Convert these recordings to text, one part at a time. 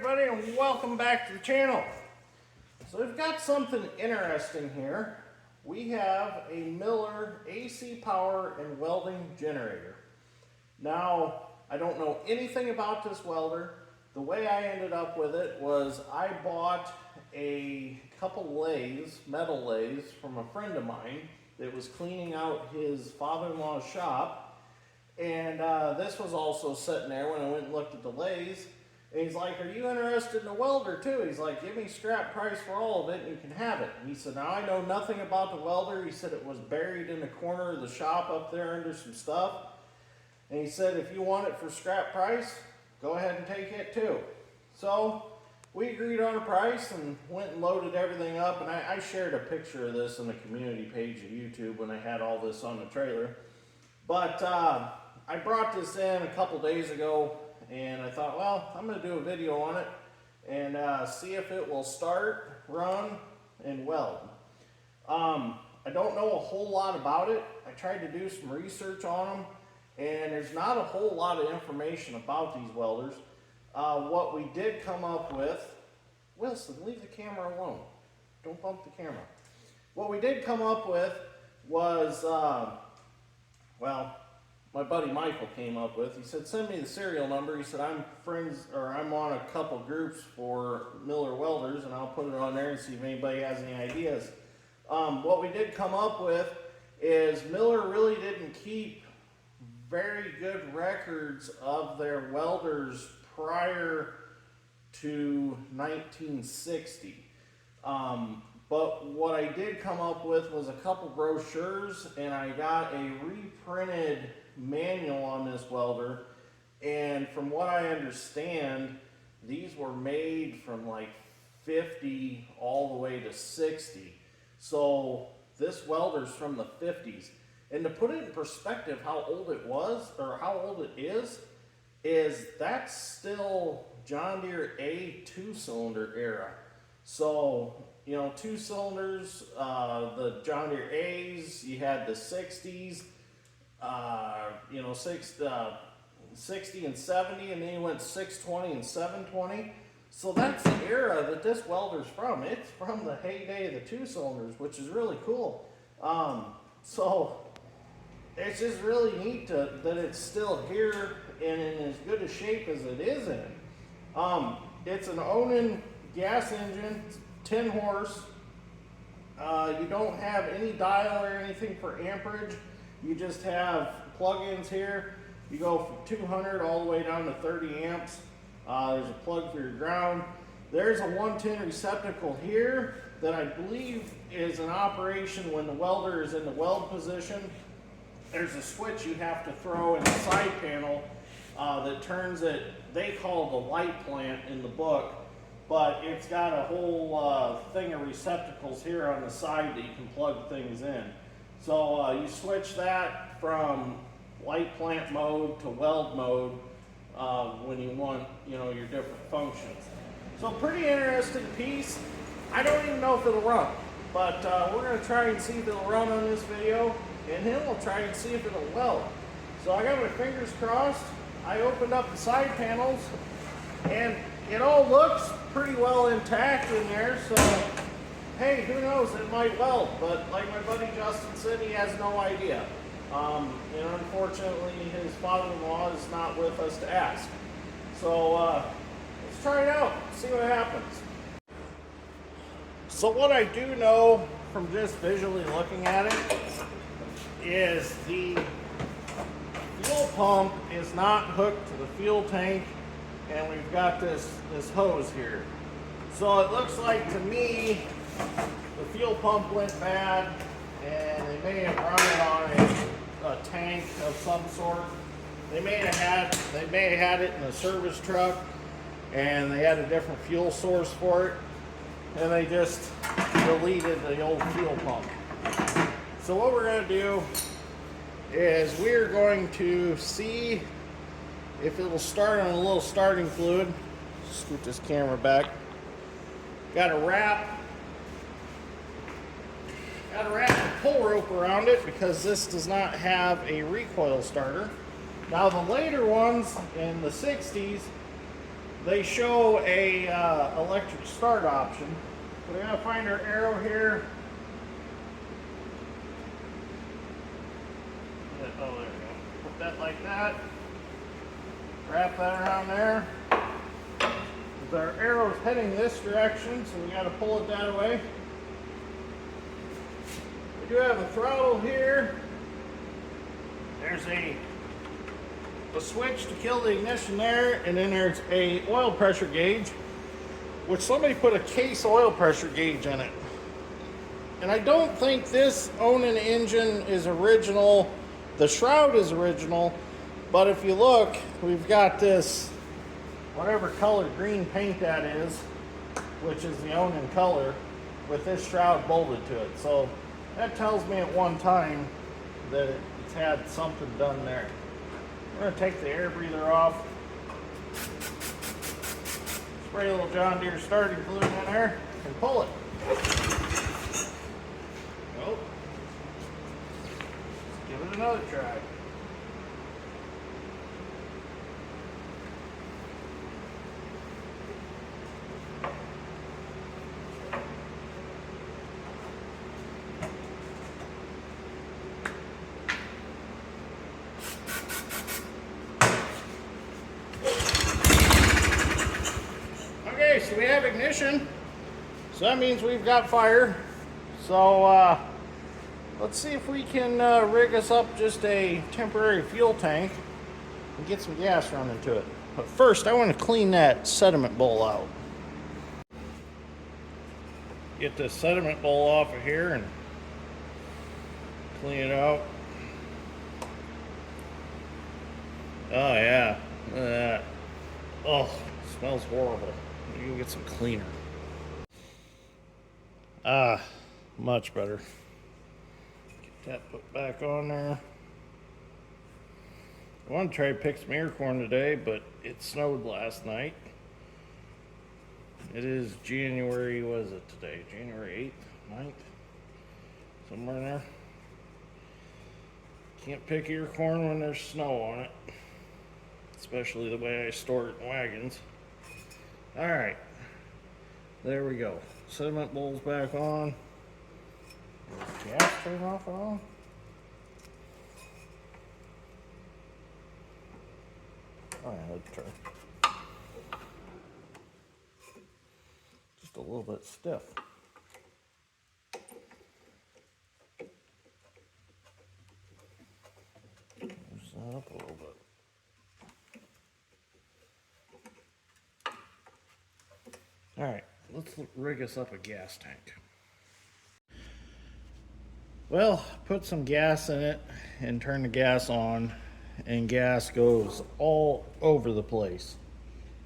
everybody, and welcome back to the channel. So we've got something interesting here. We have a Miller AC power and welding generator. Now, I don't know anything about this welder. The way I ended up with it was I bought a couple lathes, metal lathes, from a friend of mine that was cleaning out his father-in-law's shop. And this was also sitting there when I went and looked at the lathes. And he's like, "Are you interested in a welder too?" He's like, "Give me scrap price for all of it and you can have it." And he said, "Now I know nothing about the welder." He said it was buried in the corner of the shop up there under some stuff. And he said, "If you want it for scrap price, go ahead and take it too." So we agreed on a price and went and loaded everything up. And I shared a picture of this on the community page of YouTube when I had all this on the trailer. But I brought this in a couple days ago. And I thought, well, I'm going to do a video on it and see if it will start, run, and weld. I don't know a whole lot about it. I tried to do some research on them, and there's not a whole lot of information about these welders. What we did come up with, Wilson, leave the camera alone. Don't bump the camera. What we did come up with was, well, my buddy Michael came up with. He said, "Send me the serial number." He said, "I'm on a couple groups for Miller welders, and I'll put it on there and see if anybody has any ideas." What we did come up with is Miller really didn't keep very good records of their welders prior to 1960. But what I did come up with was a couple brochures, and I got a reprinted manual on this welder. And from what I understand, these were made from like 50 all the way to 60. So this welder's from the 50s. And to put it in perspective how old it was, or how old it is that's still John Deere A 2-cylinder era. So, you know, 2 cylinders, the John Deere A's, you had the 60s, you know, 60 and 70, and then you went 620 and 720. So that's the era that this welder's from. It's from the heyday of the 2 cylinders, which is really cool. So it's just really neat that it's still here and in as good a shape as it is in. It's an Onan gas engine, 10 horse. You don't have any dial or anything for amperage. You just have plug-ins here. You go from 200 all the way down to 30 amps. There's a plug for your ground. There's a 110 receptacle here that I believe is in operation when the welder is in the weld position. There's a switch you have to throw in the side panel that turns it, they call it the light plant in the book. But it's got a whole thing of receptacles here on the side that you can plug things in. So you switch that from light plant mode to weld mode when you want, you know, your different functions. So pretty interesting piece. I don't even know if it'll run, but we're going to try and see if it'll run on this video, and then we'll try and see if it'll weld. So I got my fingers crossed. I opened up the side panels, and it all looks pretty well intact in there, so hey, who knows, it might weld. But like my buddy Justin said, he has no idea. And unfortunately, his father-in-law is not with us to ask. So let's try it out, see what happens. So what I do know from just visually looking at it is the fuel pump is not hooked to the fuel tank, and we've got this hose here. So it looks like to me the fuel pump went bad, and they may have run it on a tank of some sort. They may have had it in a service truck, and they had a different fuel source for it, and they just deleted the old fuel pump. So what we're going to do is we're going to see if it will start on a little starting fluid. Scoot this camera back. Got to wrap a pull rope around it because this does not have a recoil starter. Now the later ones in the 60s they show a electric start option. We gotta find our arrow here. Oh, there we go. Put that like that. Wrap that around there. Our arrow is heading this direction, so we got to pull it that way. We do have a throttle here. There's a switch to kill the ignition there, and then there's a oil pressure gauge, which somebody put a case oil pressure gauge in it. And I don't think this Onan engine is original. The shroud is original, but if you look, we've got this whatever color green paint that is, which is the Onan color, with this shroud bolted to it. So that tells me at one time that it's had something done there. We're going to take the air breather off. Spray a little John Deere starting fluid in there and pull it. Nope. Let's give it another try. So we have ignition, so that means we've got fire. So let's see if we can rig us up just a temporary fuel tank and get some gas running to it. But first I want to clean that sediment bowl out. Get the sediment bowl off of here and clean it out. Oh yeah, look at that. Oh, smells horrible. You can get some cleaner. Ah, much better. Get that put back on there. I want to try to pick some acorn today, but it snowed last night. It is January, what is it today? January 8th, 9th? Somewhere in there. Can't pick acorn when there's snow on it. Especially the way I store it in wagons. Alright, there we go. Sediment bowl's back on. Gas turn off at all? Oh yeah, let's turn. Just a little bit stiff. Loosen that up a little bit. All right, let's rig us up a gas tank. Well, put some gas in it and turn the gas on, and gas goes all over the place.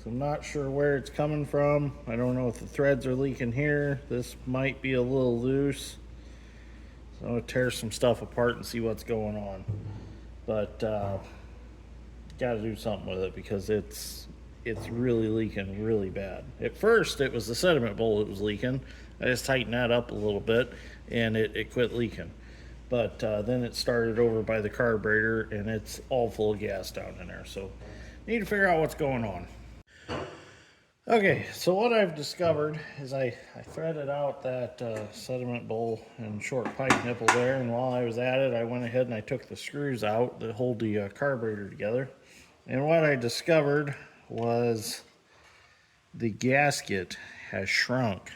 So I'm not sure where it's coming from. I don't know if the threads are leaking here. This might be a little loose. So I'm gonna tear some stuff apart and see what's going on. But gotta do something with it because it's really leaking really bad. At first it was the sediment bowl that was leaking. I just tightened that up a little bit and it quit leaking. But then it started over by the carburetor and it's all full of gas down in there. So need to figure out what's going on. Okay, so what I've discovered is I threaded out that sediment bowl and short pipe nipple there, and while I was at it I went ahead and I took the screws out that hold the carburetor together. And what I discovered was the gasket has shrunk.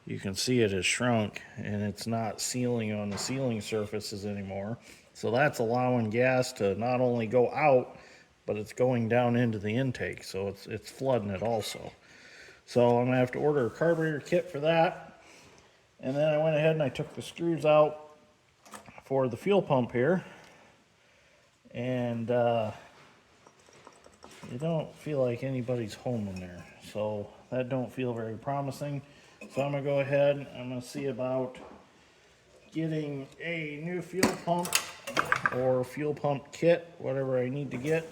You can see it has shrunk and it's not sealing on the sealing surfaces anymore. So that's allowing gas to not only go out, but it's going down into the intake. So it's flooding it also. So I'm gonna have to order a carburetor kit for that. And then I went ahead and I took the screws out for the fuel pump here. And you don't feel like anybody's home in there, so that don't feel very promising. So I'm gonna go ahead and I'm gonna see about getting a new fuel pump or fuel pump kit, whatever I need to get.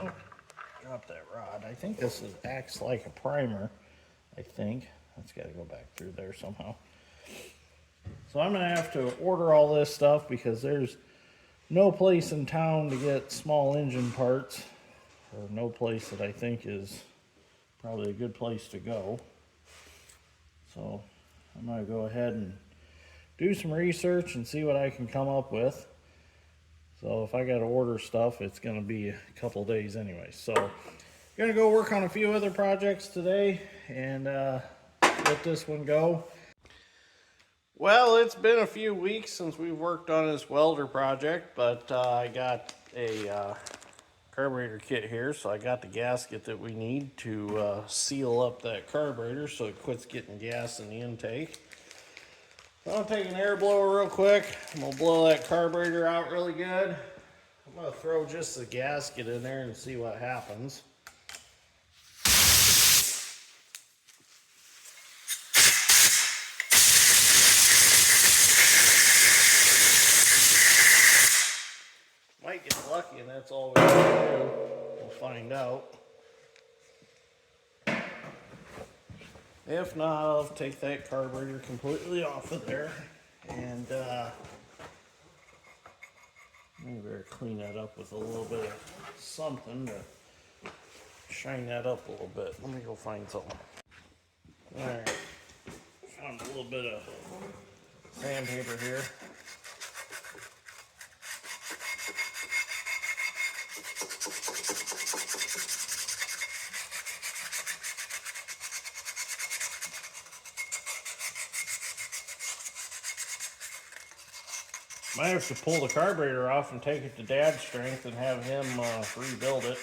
Oh, drop that rod. I think this acts like a primer. I think that's got to go back through there somehow. So I'm gonna have to order all this stuff because there's no place in town to get small engine parts. Or no place that I think is probably a good place to go. So I'm gonna go ahead and do some research and see what I can come up with. So if I gotta order stuff, it's gonna be a couple days anyway. So I'm gonna go work on a few other projects today and let this one go. Well, it's been a few weeks since we've worked on this welder project, but I got a carburetor kit here, so I got the gasket that we need to seal up that carburetor so it quits getting gas in the intake. So I'm gonna take an air blower real quick. I'm gonna blow that carburetor out really good. I'm gonna throw just the gasket in there and see what happens. Might get lucky and that's all we have to do. We'll find out. If not, I'll take that carburetor completely off of there and maybe better clean that up with a little bit of something to shine that up a little bit. Let me go find something. Alright, found a little bit of sandpaper here. Might have to pull the carburetor off and take it to Dad's strength and have him rebuild it.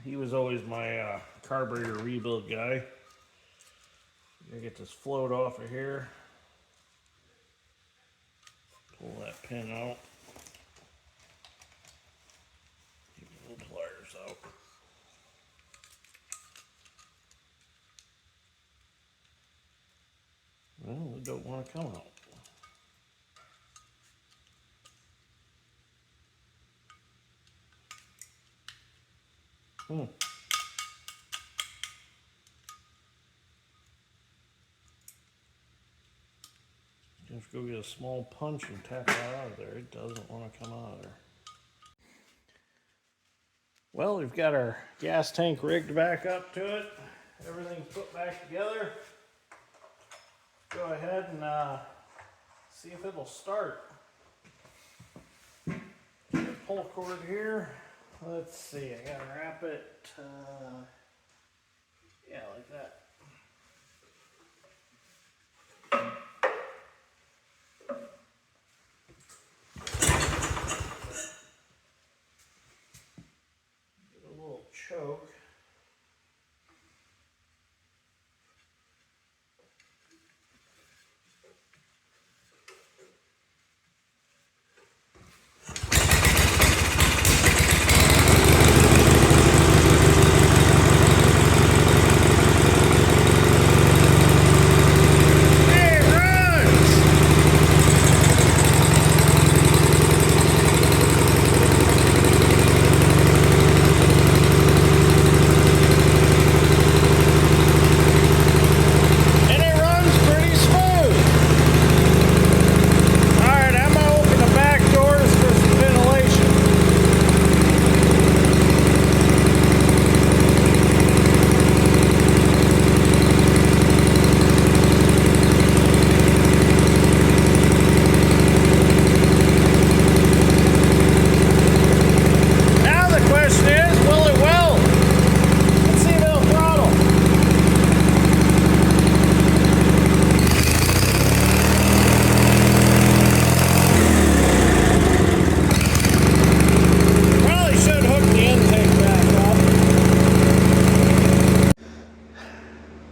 He was always my carburetor rebuild guy. Gonna get this float off of here. Pull that pin out. Keep the little pliers out. Well, they don't want to come out. Just go get a small punch and tack that out of there. It doesn't want to come out of there. Well, we've got our gas tank rigged back up to it. Everything's put back together. Go ahead and see if it'll start. Pull cord here. Let's see, I gotta wrap it, yeah, like that. Get a little choke.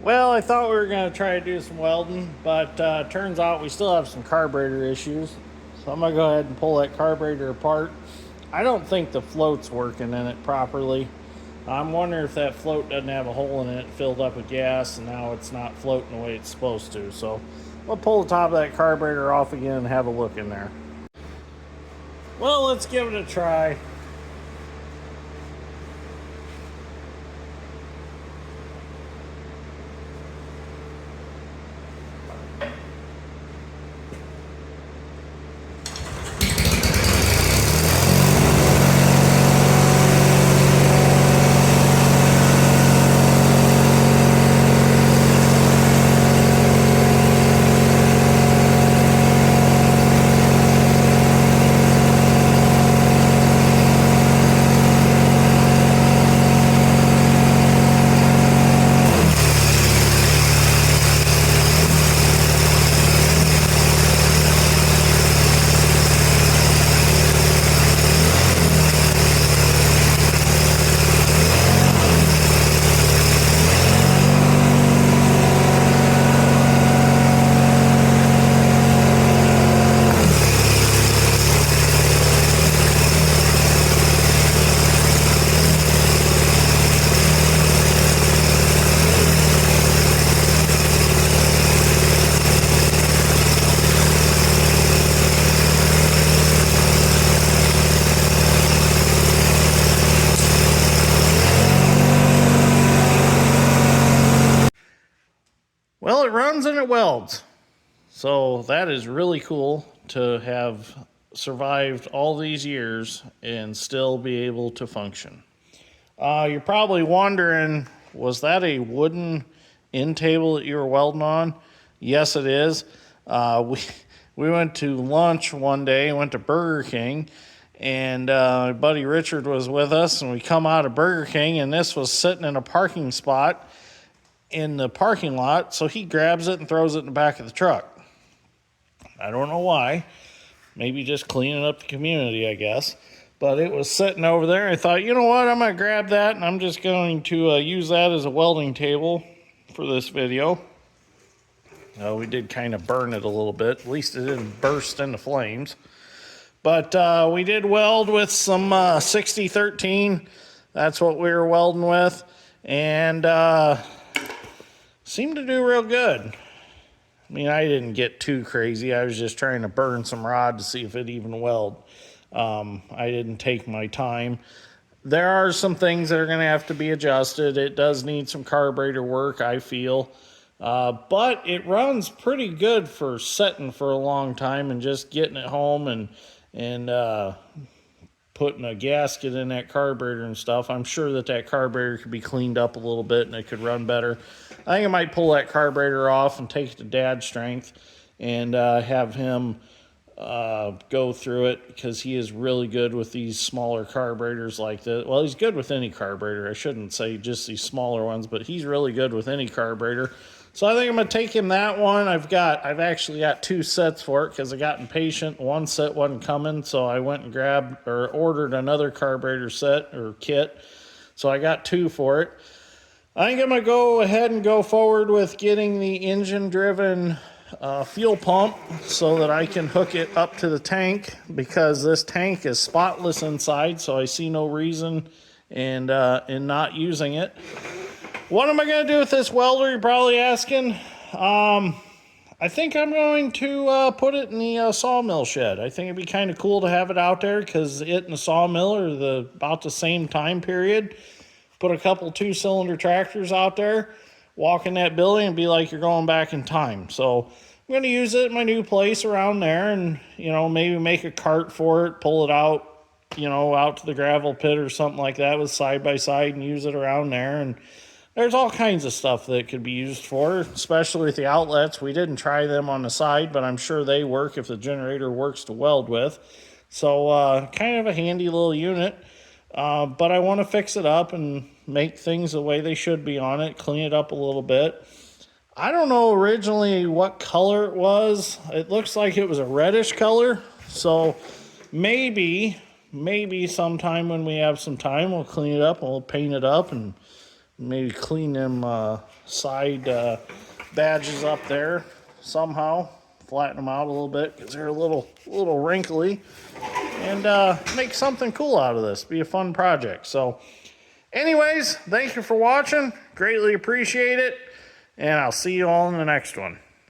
Well, I thought we were going to try to do some welding, but turns out we still have some carburetor issues. So I'm going to go ahead and pull that carburetor apart. I don't think the float's working in it properly. I'm wondering if that float doesn't have a hole in it filled up with gas and now it's not floating the way it's supposed to. So we'll pull the top of that carburetor off again and have a look in there. Well, let's give it a try. Well, it runs and it welds. So that is really cool to have survived all these years and still be able to function. You're probably wondering, was that a wooden end table that you were welding on? Yes, it is. We went to lunch one day, went to Burger King, and my buddy Richard was with us, and we come out of Burger King, and this was sitting in a parking spot in the parking lot, so he grabs it and throws it in the back of the truck. I don't know why. Maybe just cleaning up the community, I guess. But it was sitting over there. I thought, you know what? I'm going to grab that, and I'm just going to use that as a welding table for this video. We did kind of burn it a little bit. At least it didn't burst into flames. But we did weld with some 6013. That's what we were welding with. And seemed to do real good. I mean, I didn't get too crazy. I was just trying to burn some rod to see if it even weld. I didn't take my time. There are some things that are going to have to be adjusted. It does need some carburetor work, I feel. But it runs pretty good for setting for a long time and just getting it home and putting a gasket in that carburetor and stuff. I'm sure that carburetor could be cleaned up a little bit and it could run better. I think I might pull that carburetor off and take it to Dad's strength and have him go through it, because he is really good with these smaller carburetors like this. Well, he's good with any carburetor. I shouldn't say just these smaller ones, but he's really good with any carburetor. So I think I'm going to take him that one. I've actually got 2 sets for it because I got impatient. One set wasn't coming, so I went and ordered another carburetor set or kit. So I got 2 for it. I think I'm going to go ahead and go forward with getting the engine-driven fuel pump so that I can hook it up to the tank, because this tank is spotless inside, so I see no reason in not using it. What am I going to do with this welder, you're probably asking? I think I'm going to put it in the sawmill shed. I think it'd be kind of cool to have it out there, because it and the sawmill are about the same time period. Put a couple 2-cylinder tractors out there, walk in that building, and be like you're going back in time. So I'm going to use it at my new place around there, and, maybe make a cart for it, pull it out, out to the gravel pit or something like that with side-by-side and use it around there. And there's all kinds of stuff that it could be used for, especially with the outlets. We didn't try them on the side, but I'm sure they work if the generator works to weld with. So kind of a handy little unit. But I want to fix it up and make things the way they should be on it, clean it up a little bit. I don't know originally what color it was. It looks like it was a reddish color. So maybe sometime when we have some time, we'll clean it up and we'll paint it up and maybe clean them side badges up there somehow, flatten them out a little bit because they're a little wrinkly, and make something cool out of this. Be a fun project. So anyways, thank you for watching. Greatly appreciate it, and I'll see you all in the next one.